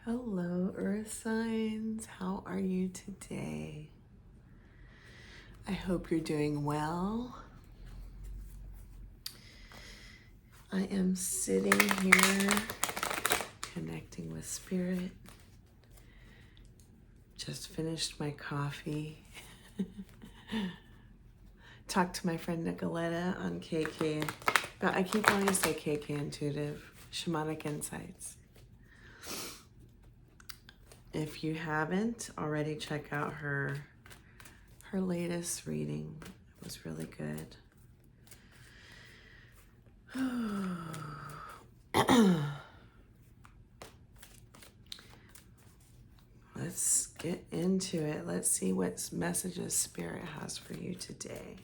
Hello, Earth signs. How are you today? I hope you're doing well. I am sitting here connecting with Spirit. Just finished my coffee. Talked to my friend Nicoletta on KK. I keep wanting to say KK Intuitive, Shamanic Insights. If you haven't already, check out her latest reading. It was really good. Let's get into it. Let's see what messages Spirit has for you today.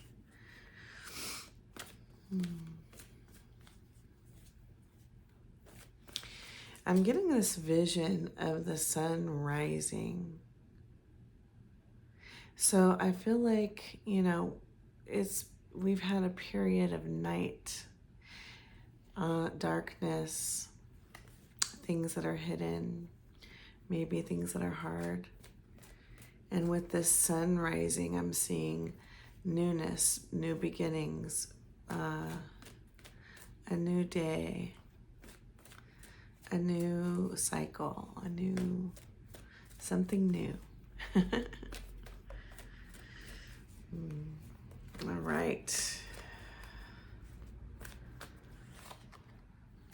I'm getting this vision of the sun rising. So I feel like, we've had a period of night, darkness, things that are hidden, maybe things that are hard. And with this sun rising, I'm seeing newness, new beginnings, a new day, a new cycle, something new. All right.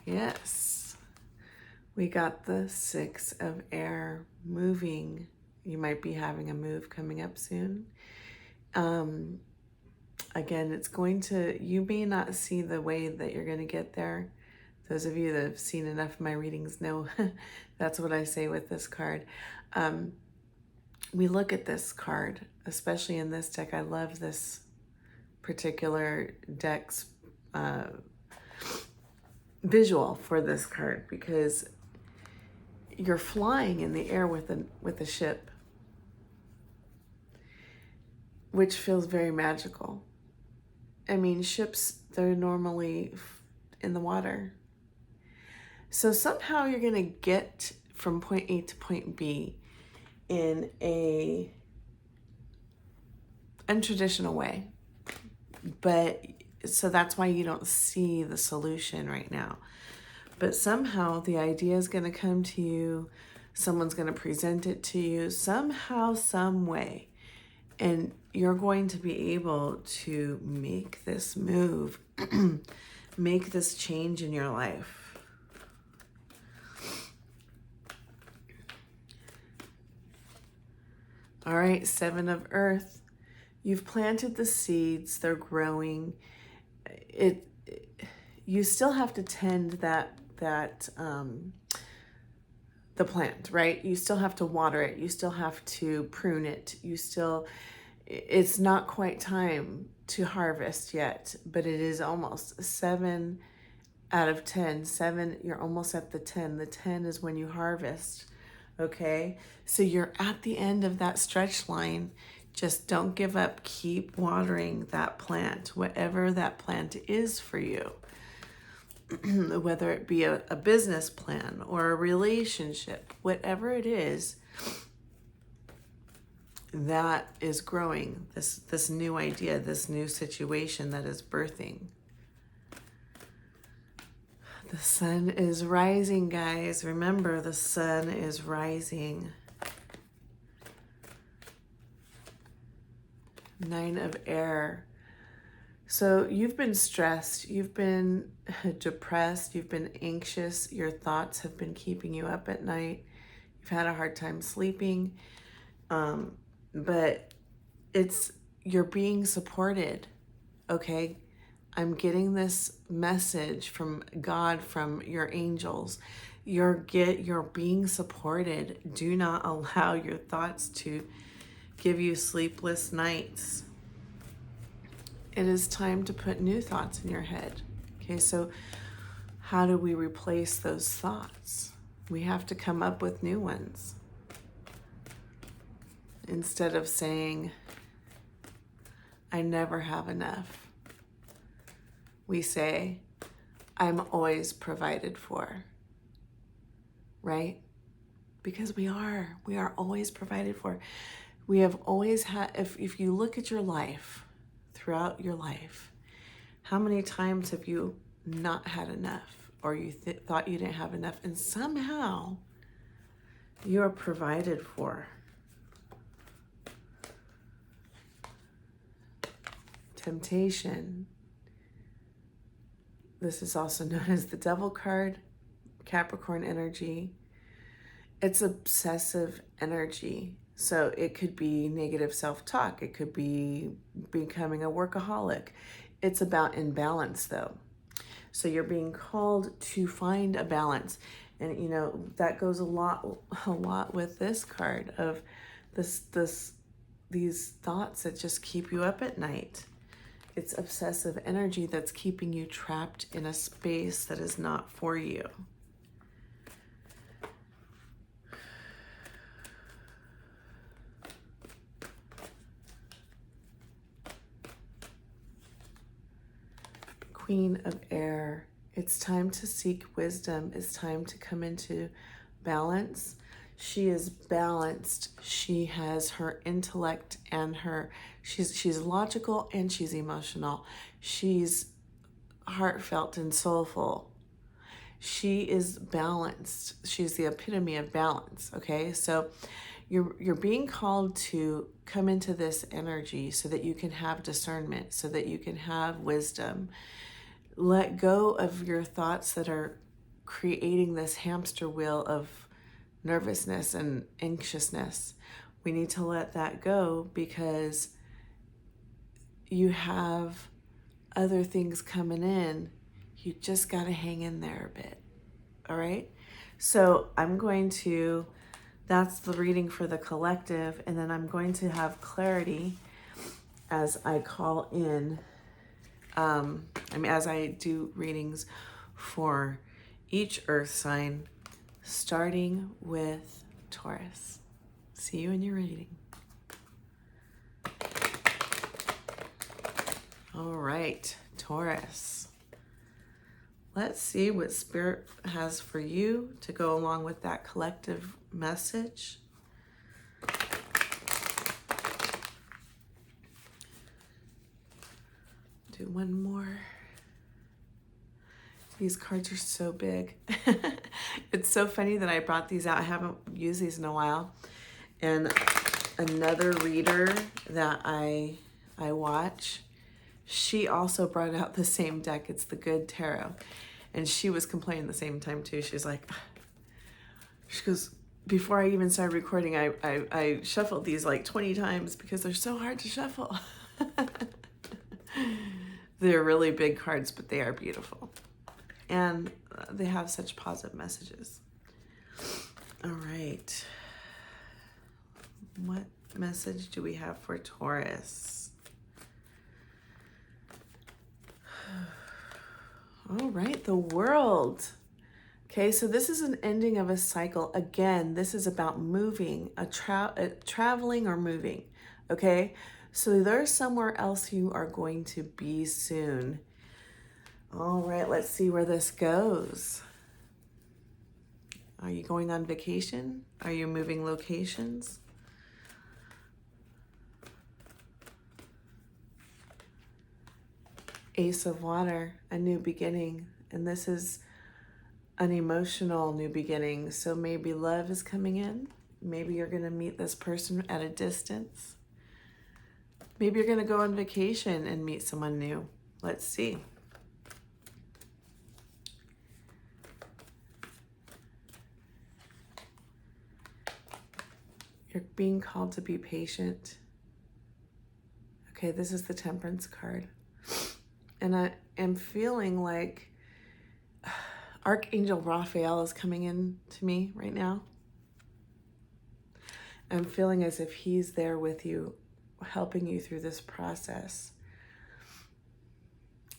Yes. We got the 6 of air moving. You might be having a move coming up soon. Again, you may not see the way that you're going to get there. Those of you that have seen enough of my readings know that's what I say with this card. We look at this card, especially in this deck. I love this particular deck's visual for this card because you're flying in the air with a ship, which feels very magical. I mean, ships, they're normally in the water. So somehow you're going to get from point A to point B in a untraditional way. But so that's why you don't see the solution right now. But somehow the idea is going to come to you. Someone's going to present it to you somehow, some way. And you're going to be able to make this move, make this change in your life. All right, 7 of Earth. You've planted the seeds, they're growing. You still have to tend the plant, right? You still have to water it. You still have to prune it. It's not quite time to harvest yet, but it is almost 7 out of 10. 7, you're almost at the 10. The 10 is when you harvest, okay? So you're at the end of that stretch line. Just don't give up. Keep watering that plant, whatever that plant is for you. Whether it be a business plan or a relationship, whatever it is that is growing, this new idea, this new situation that is birthing. The sun is rising, guys. Remember, the sun is rising. 9 of air. So you've been stressed, you've been depressed, you've been anxious, your thoughts have been keeping you up at night, you've had a hard time sleeping, but you're being supported, okay? I'm getting this message from God, from your angels. You're being supported. Do not allow your thoughts to give you sleepless nights. It is time to put new thoughts in your head. Okay, so how do we replace those thoughts? We have to come up with new ones. Instead of saying, I never have enough, we say, I'm always provided for. Right? because we are always provided for. We have always had, if you look at your life, throughout your life, how many times have you not had enough, or you thought you didn't have enough, and somehow you are provided for? Temptation. This is also known as the devil card, Capricorn energy. It's obsessive energy. So it could be negative self-talk. It could be becoming a workaholic. It's about imbalance though. So you're being called to find a balance. And you know, that goes a lot with this card of these thoughts that just keep you up at night. It's obsessive energy that's keeping you trapped in a space that is not for you. Queen of Air. It's time to seek wisdom. It's time to come into balance. She is balanced. She has her intellect and she's logical and she's emotional. She's heartfelt and soulful. She is balanced. She's the epitome of balance, okay? So you're being called to come into this energy so that you can have discernment, so that you can have wisdom. Let go of your thoughts that are creating this hamster wheel of nervousness and anxiousness. We need to let that go because you have other things coming in. You just got to hang in there a bit. All right. So that's the reading for the collective. And then I'm going to have clarity as I call in, as I do readings for each earth sign, starting with Taurus. See you in your reading. All right, Taurus. Let's see what Spirit has for you to go along with that collective message. Do one more. These cards are so big. It's so funny that I brought these out. I haven't used these in a while. And another reader that I watch, she also brought out the same deck. It's the Good Tarot. And she was complaining the same time too. She's like, she goes, before I even started recording, I shuffled these like 20 times because they're so hard to shuffle. They're really big cards, but they are beautiful. And they have such positive messages. All right. What message do we have for Taurus? All right, the World. Okay, so this is an ending of a cycle. Again, this is about moving, traveling or moving. Okay, so there's somewhere else you are going to be soon. All right, let's see where this goes. Are you going on vacation? Are you moving locations? Ace of Water, a new beginning. And this is an emotional new beginning. So maybe love is coming in. Maybe you're going to meet this person at a distance. Maybe you're going to go on vacation and meet someone new. Let's see. You're being called to be patient. Okay, this is the Temperance card. And I am feeling like Archangel Raphael is coming in to me right now. I'm feeling as if he's there with you, helping you through this process.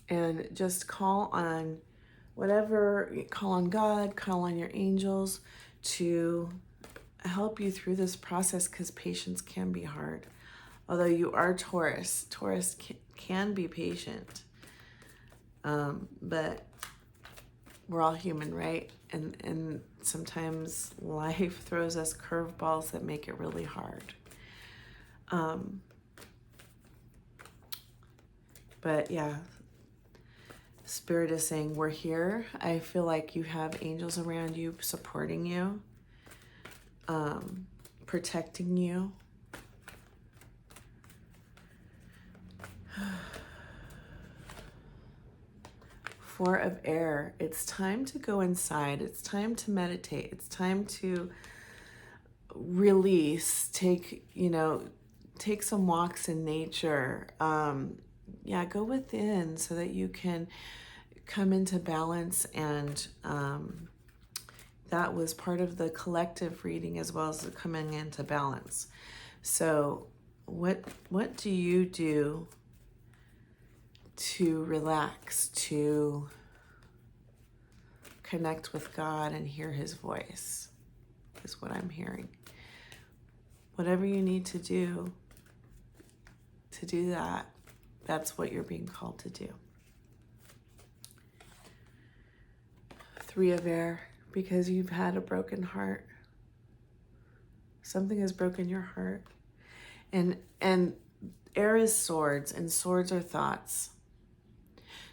And just call on call on God, call on your angels to help you through this process, because patience can be hard. Although you are Taurus, Taurus can be patient. But we're all human, right? And sometimes life throws us curveballs that make it really hard. But yeah, Spirit is saying, we're here. I feel like you have angels around you supporting you, protecting you. Four of Air, it's time to go inside. It's time to meditate. It's time to release, take some walks in nature. Yeah, go within so that you can come into balance. And that was part of the collective reading as well as the coming into balance. So what do you do to relax, to connect with God and hear his voice, is what I'm hearing. Whatever you need to do that, that's what you're being called to do. Three of Air, because you've had a broken heart. Something has broken your heart. And air is swords, and swords are thoughts.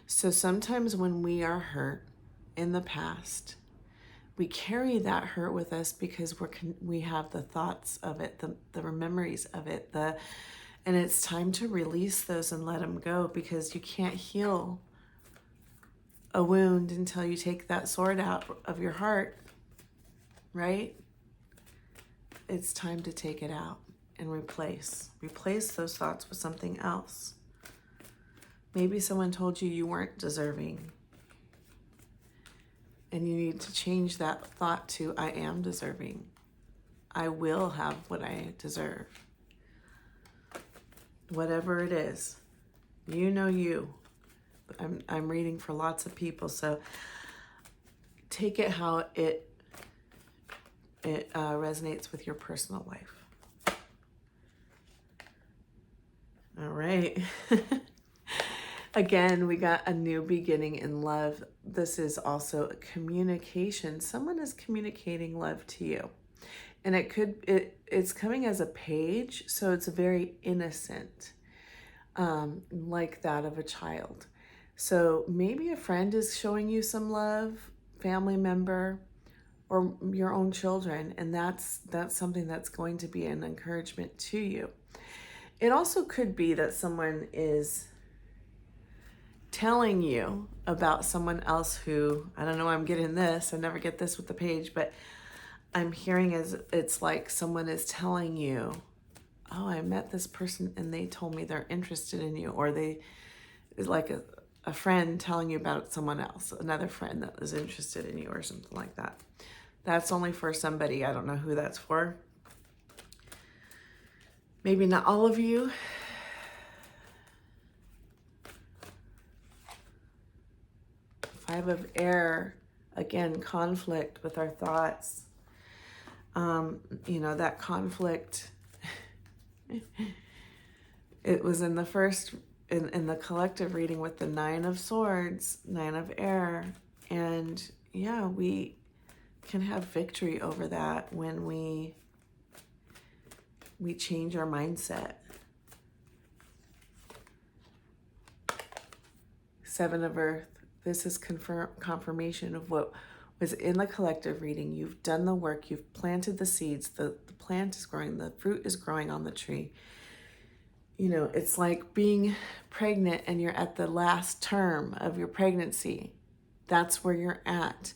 So sometimes when we are hurt in the past, we carry that hurt with us because we have the thoughts of it, the memories of it, and it's time to release those and let them go, because you can't heal a wound until you take that sword out of your heart, right? It's time to take it out and replace those thoughts with something else. Maybe someone told you weren't deserving, and you need to change that thought to, I am deserving. I will have what I deserve. Whatever it is, you. I'm reading for lots of people, so take it how it resonates with your personal life. All right. Again, we got a new beginning in love. This is also a communication. Someone is communicating love to you. And it's coming as a page, so it's very innocent, like that of a child. So maybe a friend is showing you some love, family member, or your own children, and that's something that's going to be an encouragement to you. It also could be that someone is telling you about someone else who, I don't know, I'm getting this, I never get this with the page, but I'm hearing it's like someone is telling you, oh, I met this person and they told me they're interested in you, or they is like a friend telling you about someone else, another friend that is interested in you or something like that. That's only for somebody. I don't know who that's for. Maybe not all of you. Five of Air, again, conflict with our thoughts. That conflict, it was in the first, in the collective reading with the Nine of Swords, Nine of Air. And yeah, we can have victory over that when we change our mindset. Seven of Earth, this is confirmation of what was in the collective reading. You've done the work, you've planted the seeds, the plant is growing, the fruit is growing on the tree. It's like being pregnant and you're at the last term of your pregnancy. That's where you're at.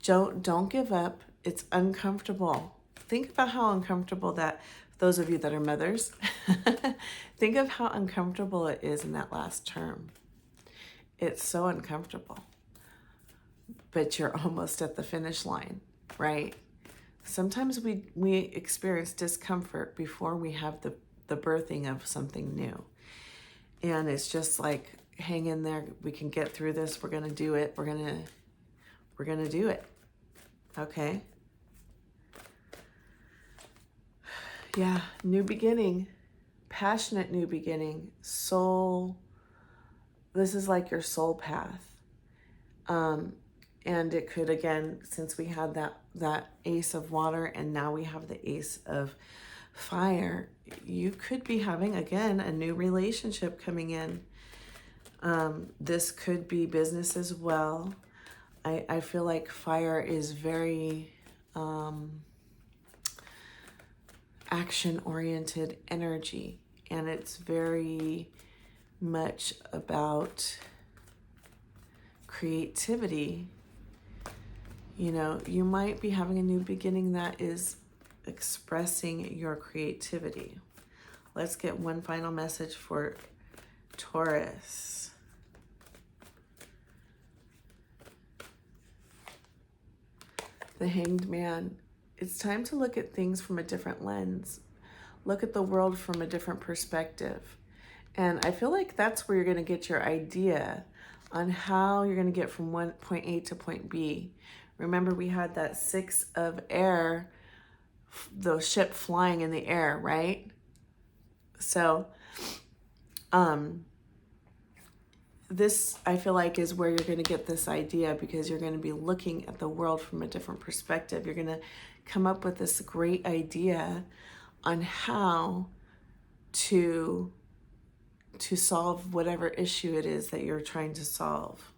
Don't give up. It's uncomfortable. Think about how uncomfortable that, those of you that are mothers, think of how uncomfortable it is in that last term. It's so uncomfortable. But you're almost at the finish line, right? Sometimes we experience discomfort before we have the birthing of something new. And it's just like, hang in there. We can get through this. We're going to do it. We're going to do it. Okay? Yeah, new beginning. Passionate new beginning. Soul. This is like your soul path. And it could, again, since we had that ace of water and now we have the ace of fire, you could be having, again, a new relationship coming in. This could be business as well. I feel like fire is very action-oriented energy, and it's very much about creativity. You know, you might be having a new beginning that is expressing your creativity. Let's get one final message for Taurus. The Hanged Man. It's time to look at things from a different lens. Look at the world from a different perspective. And I feel like that's where you're going to get your idea on how you're going to get from point A to point B. Remember, we had that 6 of air, the ship flying in the air, right? So, this, I feel like, is where you're going to get this idea, because you're going to be looking at the world from a different perspective. You're going to come up with this great idea on how to solve whatever issue it is that you're trying to solve.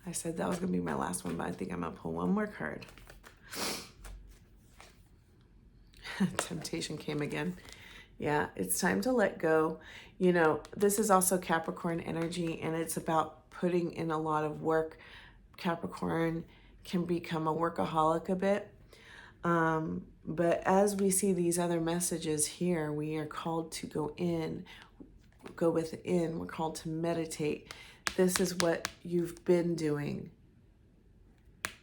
I said that was going to be my last one, but I think I'm going to pull one more card. Temptation came again. Yeah, it's time to let go. You know, this is also Capricorn energy, and it's about putting in a lot of work. Capricorn can become a workaholic a bit. But as we see these other messages here, we are called to go within. We're called to meditate. This is what you've been doing.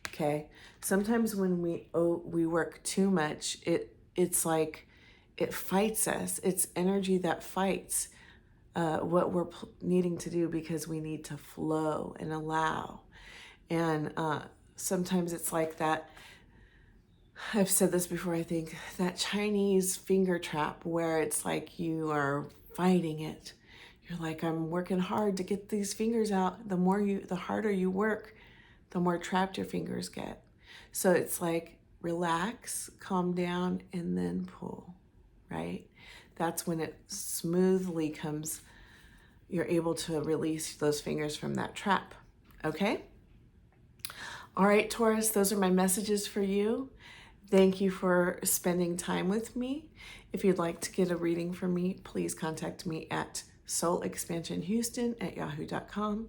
Okay. Sometimes when we work too much, it's like it fights us. It's energy that fights what we're needing to do, because we need to flow and allow. And sometimes it's like that. I've said this before, I think, that Chinese finger trap where it's like you are fighting it. You're like, I'm working hard to get these fingers out. The harder you work, the more trapped your fingers get. So it's like, relax, calm down, and then pull, right? That's when it smoothly comes, you're able to release those fingers from that trap, okay? All right, Taurus, those are my messages for you. Thank you for spending time with me. If you'd like to get a reading from me, please contact me at soulexpansionhouston@yahoo.com.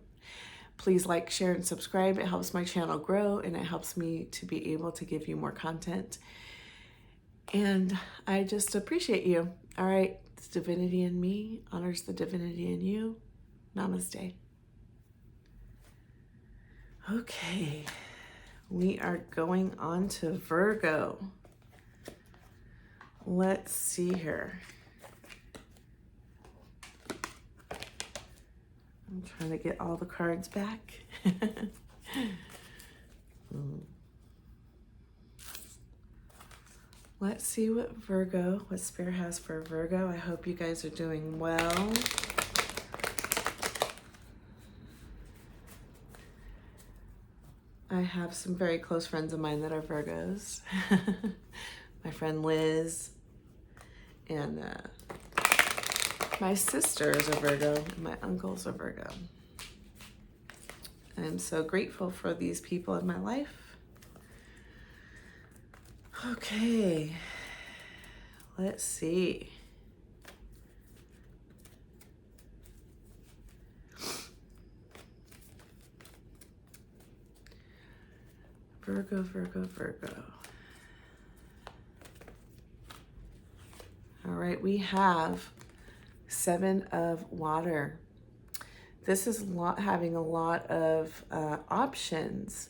Please like, share, and subscribe. It helps my channel grow, and it helps me to be able to give you more content. And I just appreciate you. All right, the divinity in me honors the divinity in you. Namaste. Okay. We are going on to Virgo. Let's see here. I'm trying to get all the cards back. Let's see what Spirit has for Virgo. I hope you guys are doing well. I have some very close friends of mine that are Virgos. My friend Liz, and my sister is a Virgo, and my uncle's a Virgo. I'm so grateful for these people in my life. Okay, let's see. Virgo. All right, we have 7 of water. This is having a lot of options.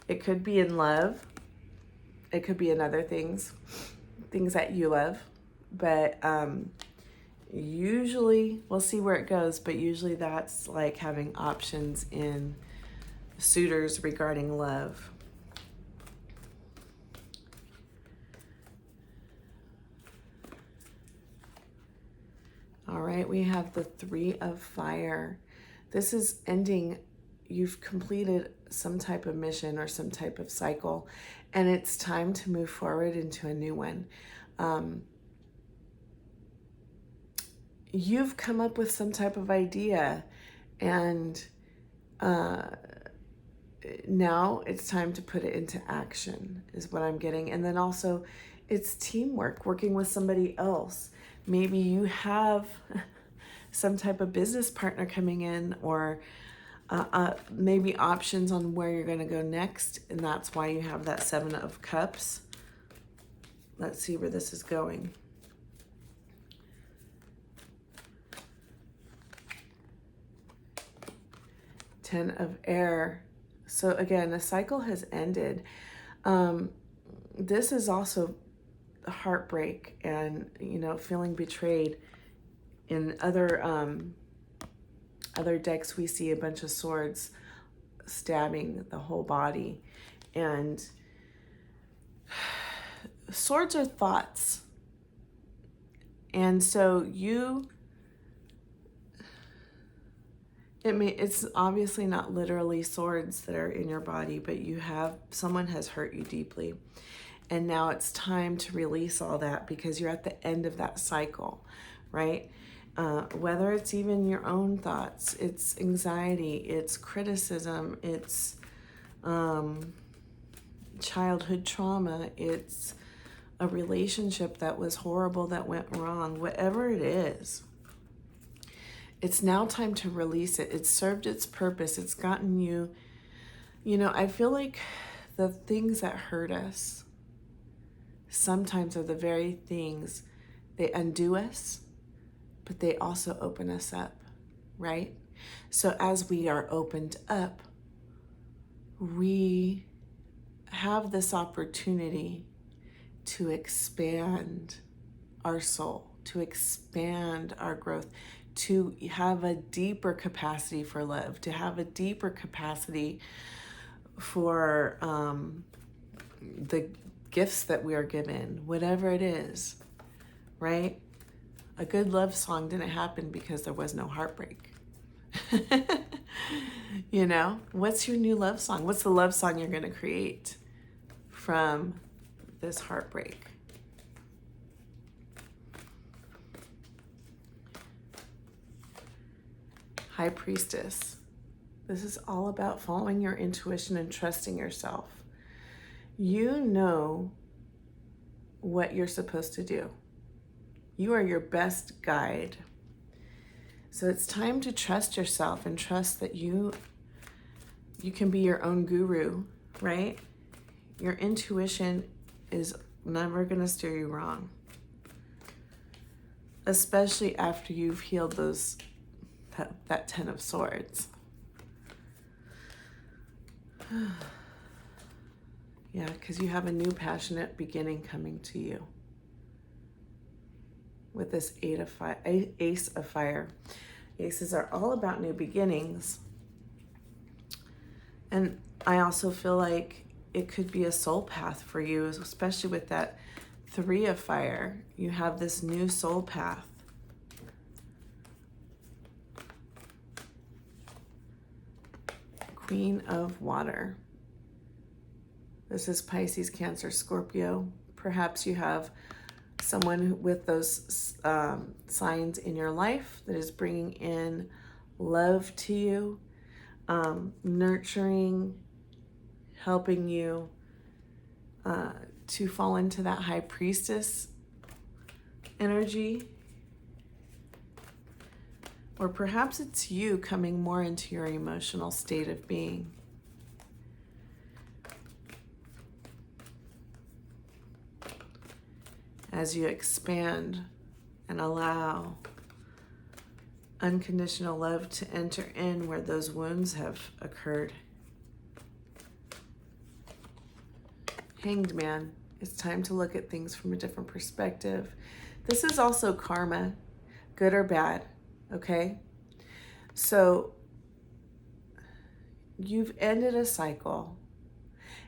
It could be in love. It could be in other things that you love. But usually, we'll see where it goes, but usually that's like having options in suitors regarding love. All right, we have the 3 of fire. This is ending you've completed some type of mission or some type of cycle, and it's time to move forward into a new one. You've come up with some type of idea, and now it's time to put it into action, is what I'm getting. And then also, it's teamwork, working with somebody else. Maybe you have some type of business partner coming in, or maybe options on where you're going to go next, and that's why you have that 7 of Cups. Let's see where this is going. 10 of Air. So again, a cycle has ended. This is also heartbreak and, feeling betrayed. In other decks, we see a bunch of swords stabbing the whole body. And swords are thoughts. And so it's obviously not literally swords that are in your body, but someone has hurt you deeply. And now it's time to release all that, because you're at the end of that cycle, right? Whether it's even your own thoughts, it's anxiety, it's criticism, it's childhood trauma, it's a relationship that was horrible that went wrong, whatever it is. It's now time to release it. It's served its purpose. It's gotten you, I feel like the things that hurt us sometimes are the very things, they undo us, but they also open us up, right? So as we are opened up, we have this opportunity to expand our soul, to expand our growth, to have a deeper capacity for love, to have a deeper capacity for the gifts that we are given, whatever it is, right? A good love song didn't happen because there was no heartbreak. What's your new love song? What's the love song you're going to create from this heartbreak? High Priestess. This is all about following your intuition and trusting yourself. You know what you're supposed to do. You are your best guide. So it's time to trust yourself and trust that you can be your own guru, right? Your intuition is never going to steer you wrong. Especially after you've healed that 10 of Swords. Yeah, because you have a new passionate beginning coming to you with this Ace of Fire. Aces are all about new beginnings. And I also feel like it could be a soul path for you, especially with that 3 of Fire. You have this new soul path. Queen of Water. This is Pisces, Cancer, Scorpio. Perhaps you have someone with those signs in your life that is bringing in love to you, nurturing, helping you to fall into that High Priestess energy. Or perhaps it's you coming more into your emotional state of being. As you expand and allow unconditional love to enter in where those wounds have occurred. Hanged Man. It's time to look at things from a different perspective. This is also karma, good or bad, okay? So you've ended a cycle,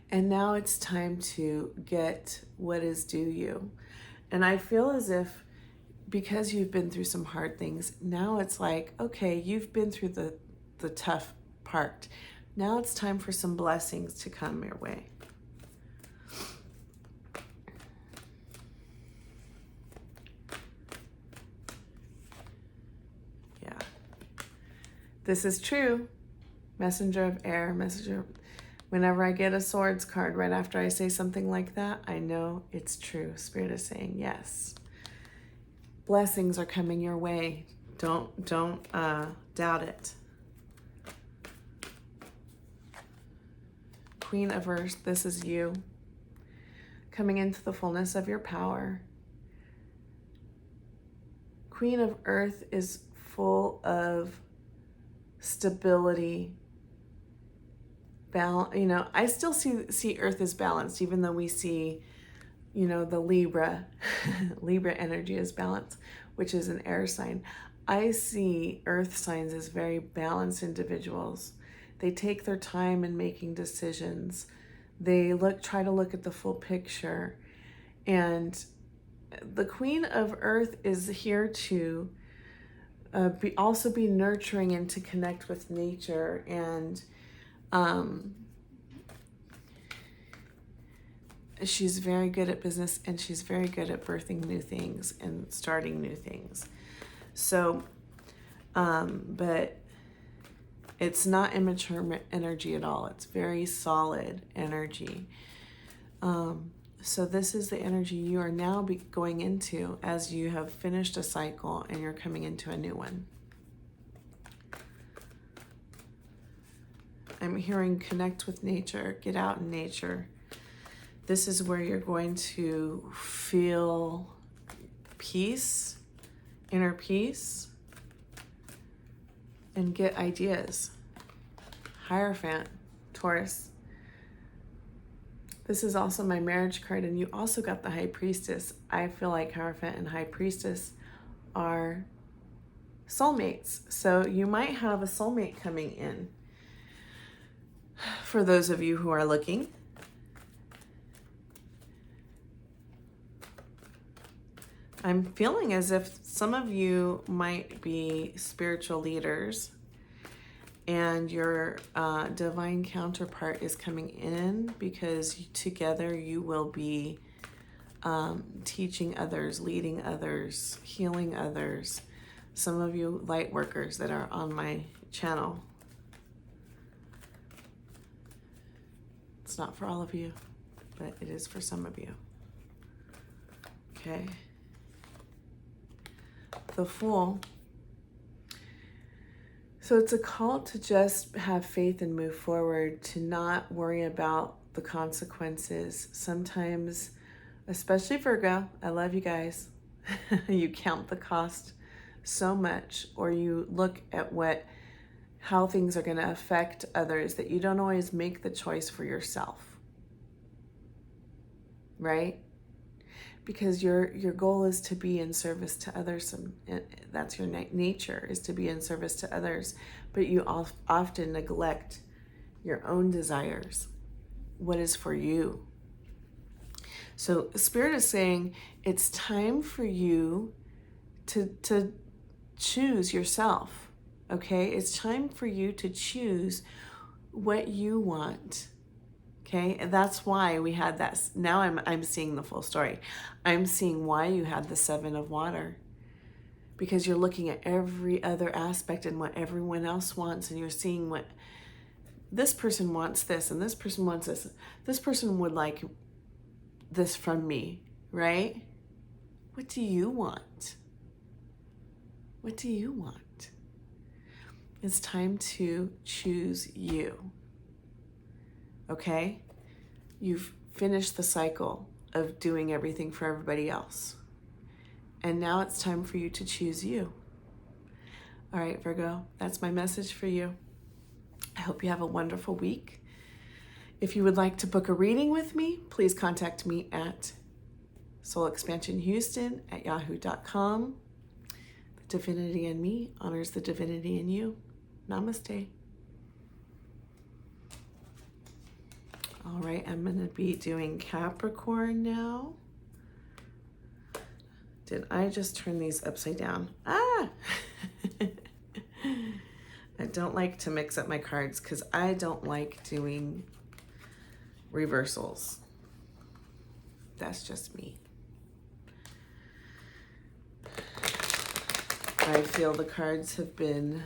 and now it's time to get what is due you. And I feel as if because you've been through some hard things, now it's like, okay, you've been through the tough part. Now it's time for some blessings to come your way. Yeah. This is true. Messenger of air, messenger. Whenever I get a swords card right after I say something like that, I know it's true. Spirit is saying yes. Blessings are coming your way. Don't doubt it. Queen of Earth, this is you. Coming into the fullness of your power. Queen of Earth is full of stability, balance. You know, I still see Earth as balanced, even though we see, you know, the Libra energy as balanced, which is an air sign. I see Earth signs as very balanced individuals. They take their time in making decisions. They try to look at the full picture. And the Queen of Earth is here to also be nurturing and to connect with nature. And she's very good at business, and she's very good at birthing new things and starting new things. So, but it's not immature energy at all. It's very solid energy. So this is the energy you are now going into as you have finished a cycle and you're coming into a new one. I'm hearing connect with nature, get out in nature. This is where you're going to feel peace, inner peace, and get ideas. Hierophant, Taurus. This is also my marriage card, and you also got the High Priestess. I feel like Hierophant and High Priestess are soulmates. So you might have a soulmate coming in. For those of you who are looking. I'm feeling as if some of you might be spiritual leaders, and your divine counterpart is coming in because together you will be teaching others, leading others, healing others. Some of you light workers that are on my channel. It's not for all of you, but it is for some of you. Okay. The Fool. So it's a call to just have faith and move forward, to not worry about the consequences. Sometimes, especially Virgo, I love you guys, you count the cost so much, or you look at how things are going to affect others, that you don't always make the choice for yourself, right? Because your goal is to be in service to others. And that's your nature, is to be in service to others. But you often neglect your own desires, what is for you. So Spirit is saying it's time for you to choose yourself, okay? It's time for you to choose what you want. Okay, and that's why we had that. Now I'm seeing the full story. I'm seeing why you had the 7 of water, because you're looking at every other aspect and what everyone else wants, and you're seeing what this person wants, this, and this person wants this. This person would like this from me, right? What do you want? What do you want? It's time to choose you. Okay? You've finished the cycle of doing everything for everybody else. And now it's time for you to choose you. All right, Virgo, that's my message for you. I hope you have a wonderful week. If you would like to book a reading with me, please contact me at soulexpansionhouston@yahoo.com. The divinity in me honors the divinity in you. Namaste. All right, I'm going to be doing Capricorn now. Did I just turn these upside down? Ah! I don't like to mix up my cards because I don't like doing reversals. That's just me. I feel the cards have been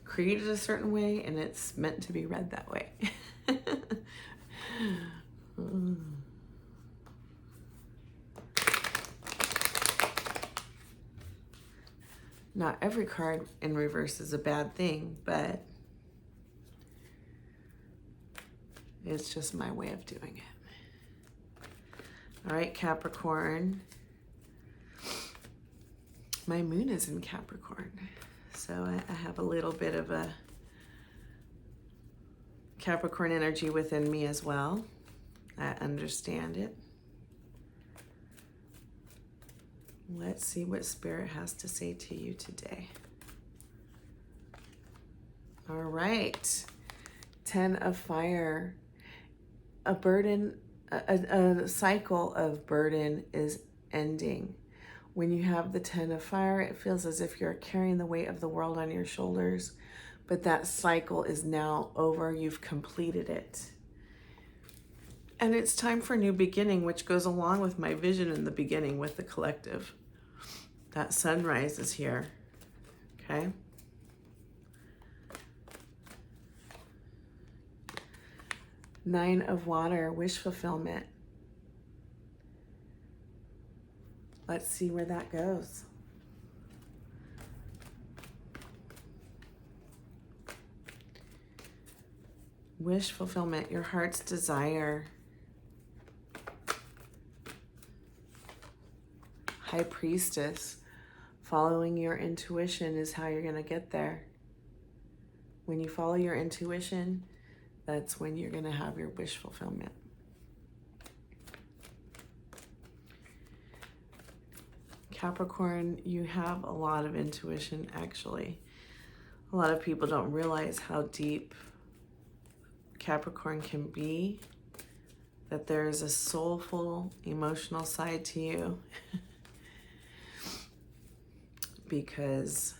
created a certain way and it's meant to be read that way. Not every card in reverse is a bad thing, but it's just my way of doing it. All right, Capricorn. My moon is in Capricorn, so I have a little bit of a Capricorn energy within me as well. I understand it. Let's see what Spirit has to say to you today. All right, 10 of Fire. A burden, a cycle of burden is ending. When you have the 10 of Fire, it feels as if you're carrying the weight of the world on your shoulders, but that cycle is now over. You've completed it. And it's time for a new beginning, which goes along with my vision in the beginning with the collective. That sunrise is here, okay? Nine of Water, wish fulfillment. Let's see where that goes. Wish fulfillment, your heart's desire. High Priestess, following your intuition is how you're going to get there. When you follow your intuition, that's when you're going to have your wish fulfillment. Capricorn, you have a lot of intuition, actually. A lot of people don't realize how deep Capricorn can be, that there is a soulful, emotional side to you. Because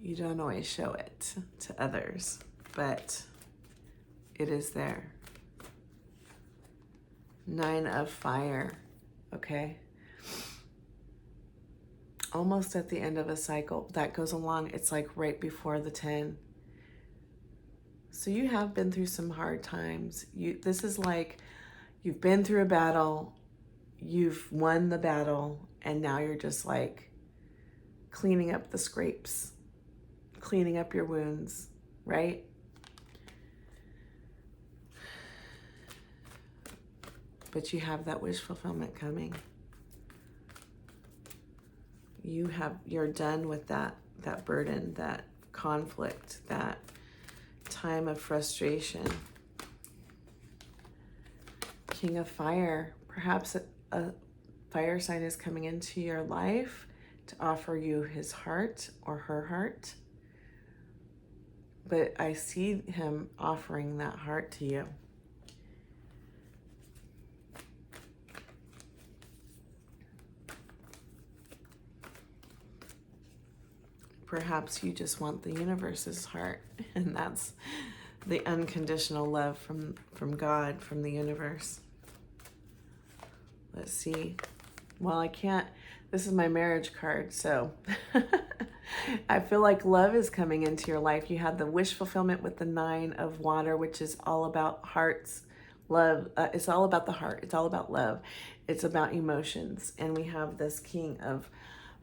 you don't always show it to others, but it is there. Nine of Fire, okay? Almost at the end of a cycle that goes along, it's like right before the 10. So you have been through some hard times. This is like you've been through a battle, you've won the battle, and now you're just like cleaning up the scrapes, cleaning up your wounds, right? But you have that wish fulfillment coming. You're done with that burden, that conflict, that time of frustration. King of Fire, perhaps a fire sign is coming into your life to offer you his heart or her heart. But I see him offering that heart to you. Perhaps you just want the universe's heart, and that's the unconditional love from God, from the universe. Let's see. Well, I can't, this is my marriage card, so I feel like love is coming into your life. You had the wish fulfillment with the 9 of Water, which is all about hearts, love. It's all about the heart. It's all about love. It's about emotions. And we have this King of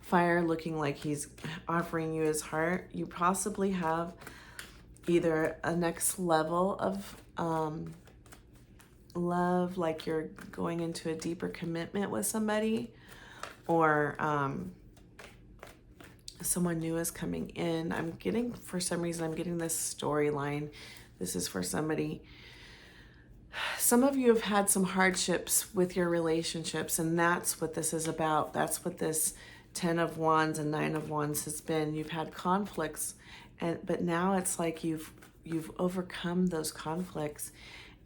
Fire looking like he's offering you his heart. You possibly have either a next level of love, like you're going into a deeper commitment with somebody, or someone new is coming in. I'm getting, for some reason, I'm getting this storyline. This is for somebody. Some of you have had some hardships with your relationships, and that's what this is about. That's what this 10 of Wands and 9 of Wands has been. You've had conflicts, but now it's like you've overcome those conflicts,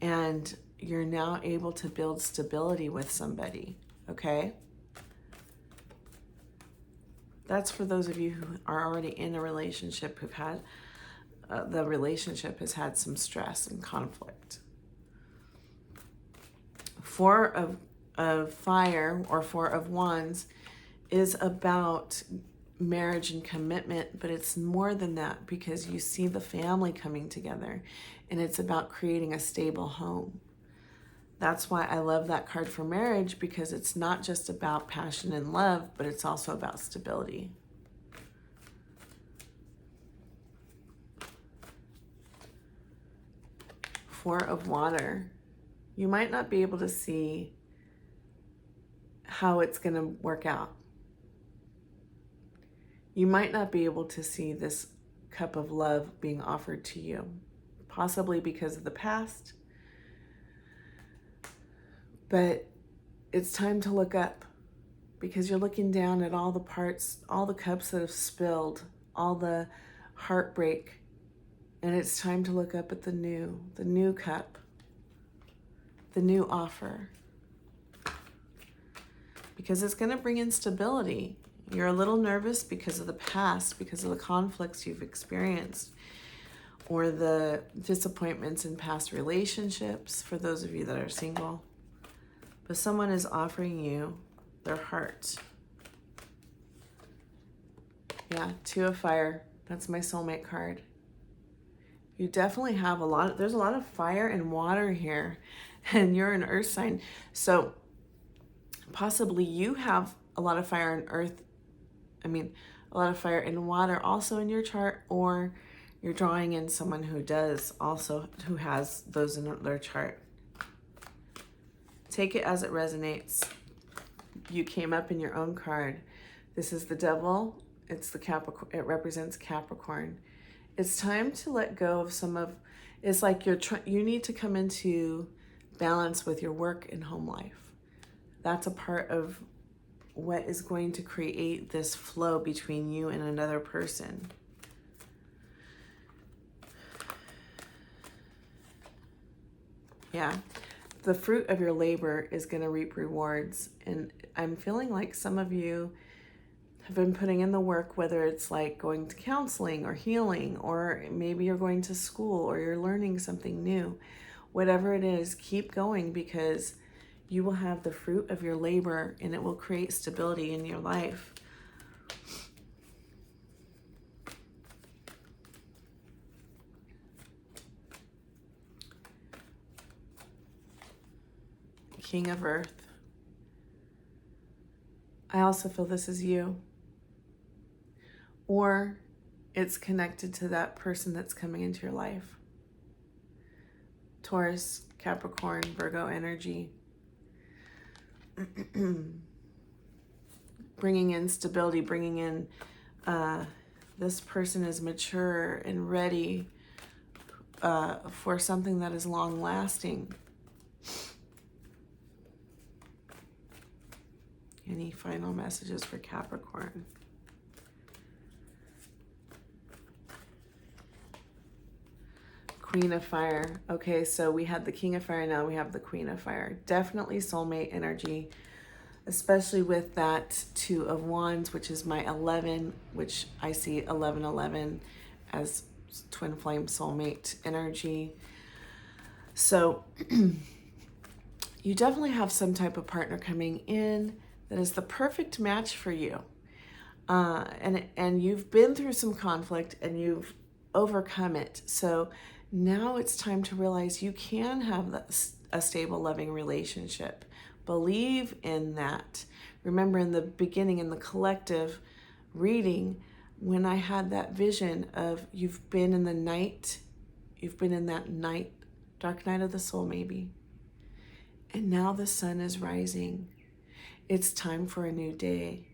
and you're now able to build stability with somebody, okay? That's for those of you who are already in a relationship who've had, the relationship has had some stress and conflict. Four of fire or Four of Wands is about marriage and commitment, but it's more than that because you see the family coming together and it's about creating a stable home. That's why I love that card for marriage, because it's not just about passion and love, but it's also about stability. Four of Water. You might not be able to see how it's going to work out. You might not be able to see this cup of love being offered to you, possibly because of the past. But it's time to look up, because you're looking down at all the parts, all the cups that have spilled, all the heartbreak, and it's time to look up at the new cup, the new offer, because it's going to bring in stability. You're a little nervous because of the past, because of the conflicts you've experienced, or the disappointments in past relationships, for those of you that are single. But someone is offering you their heart. Yeah, Two of Fire. That's my soulmate card. You definitely have there's a lot of fire and water here, and you're an earth sign. So possibly you have a lot of fire and earth, a lot of fire and water also in your chart, or you're drawing in someone who has those in their chart. Take it as it resonates. You came up in your own card. This is the Devil. It's the Capricorn. It represents Capricorn. It's time to let go of it's like you need to come into balance with your work and home life. That's a part of what is going to create this flow between you and another person. Yeah. The fruit of your labor is going to reap rewards. And I'm feeling like some of you have been putting in the work, whether it's like going to counseling or healing, or maybe you're going to school or you're learning something new. Whatever it is, keep going, because you will have the fruit of your labor and it will create stability in your life. King of Earth. I also feel this is you. Or it's connected to that person that's coming into your life. Taurus, Capricorn, Virgo energy. Bringing in stability, bringing in this person is mature and ready for something that is long lasting. Any final messages for Capricorn? Queen of Fire. Okay, so we had the King of Fire, now we have the Queen of Fire. Definitely soulmate energy, especially with that Two of Wands, which is my 11, which I see 1111 as twin flame soulmate energy. So you definitely have some type of partner coming in that is the perfect match for you. And you've been through some conflict and you've overcome it. So now it's time to realize you can have a stable, loving relationship. Believe in that. Remember in the beginning, in the collective reading, when I had that vision of you've been in the night, you've been in that night, dark night of the soul maybe, and now the sun is rising. It's time for a new day.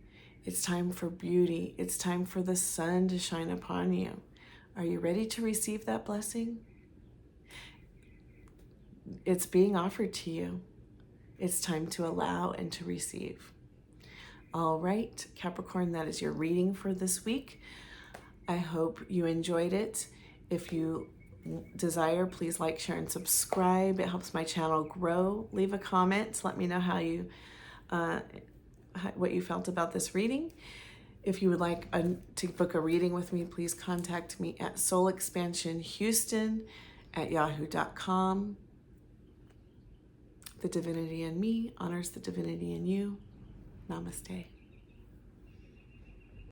It's time for beauty. It's time for the sun to shine upon you. Are you ready to receive that blessing? It's being offered to you. It's time to allow and to receive. All right, Capricorn, that is your reading for this week. I hope you enjoyed it. If you desire, please like, share, and subscribe. It helps my channel grow. Leave a comment. Let me know how you what you felt about this reading. If you would like to book a reading with me, please contact me at soulexpansionhouston@yahoo.com. The divinity in me honors the divinity in you. Namaste.